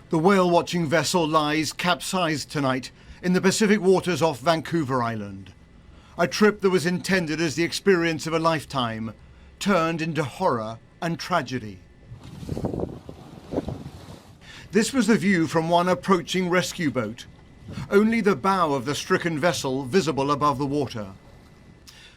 The whale-watching vessel lies capsized tonight in the Pacific waters off Vancouver Island. A trip that was intended as the experience of a lifetime turned into horror and tragedy. This was the view from one approaching rescue boat. Only the bow of the stricken vessel visible above the water.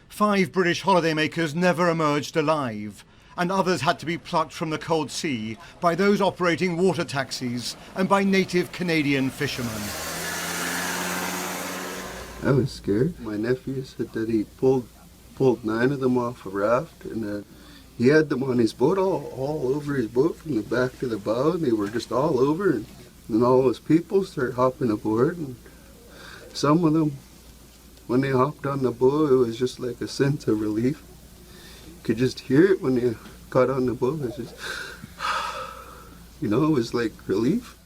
5 British holidaymakers never emerged alive, and others had to be plucked from the cold sea by those operating water taxis and by native Canadian fishermen. I was scared. My nephew said that he pulled 9 of them off a raft, and he had them on his boat, all over his boat from the back to the bow, and they were just all over, and then all those people started hopping aboard, and some of them, when they hopped on the boat, it was just like a sense of relief. You could just hear it when they got on the boat. It was just, you know, it was like relief.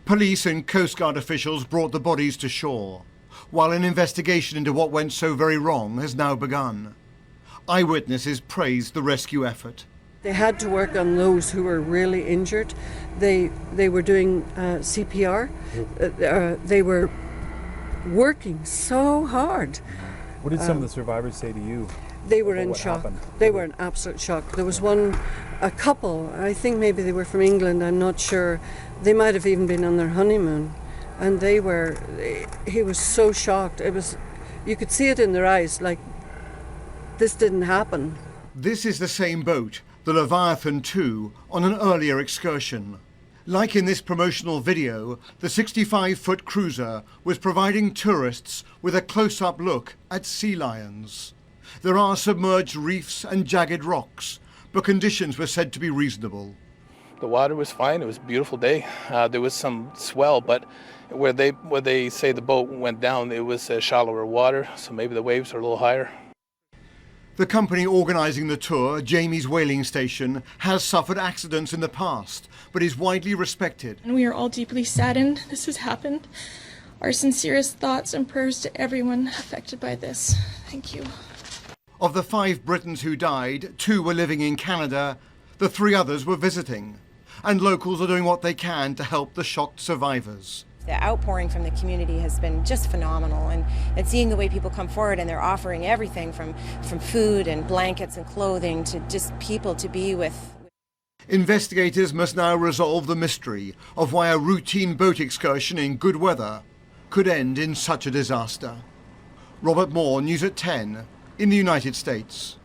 Police and Coast Guard officials brought the bodies to shore, while an investigation into what went so very wrong has now begun. Eyewitnesses praised the rescue effort. They had to work on those who were really injured. They were doing CPR. They were working so hard. What did some of the survivors say to you? They were in shock. They were in absolute shock. There was a couple, I think maybe they were from England, I'm not sure. They might have even been on their honeymoon. And he was so shocked. You could see it in their eyes, like, this didn't happen. This is the same boat, the Leviathan II, on an earlier excursion. Like in this promotional video, the 65-foot cruiser was providing tourists with a close-up look at sea lions. There are submerged reefs and jagged rocks, but conditions were said to be reasonable. The water was fine. It was a beautiful day. There was some swell, but where they say the boat went down, it was shallower water, so maybe the waves are a little higher. The company organising the tour, Jamie's Whaling Station, has suffered accidents in the past, but is widely respected. And we are all deeply saddened this has happened. Our sincerest thoughts and prayers to everyone affected by this. Thank you. Of the 5 Britons who died, 2 were living in Canada, the 3 others were visiting, and locals are doing what they can to help the shocked survivors. The outpouring from the community has been just phenomenal, and seeing the way people come forward and they're offering everything from food and blankets and clothing to just people to be with. Investigators must now resolve the mystery of why a routine boat excursion in good weather could end in such a disaster. Robert Moore, News at 10, in the United States.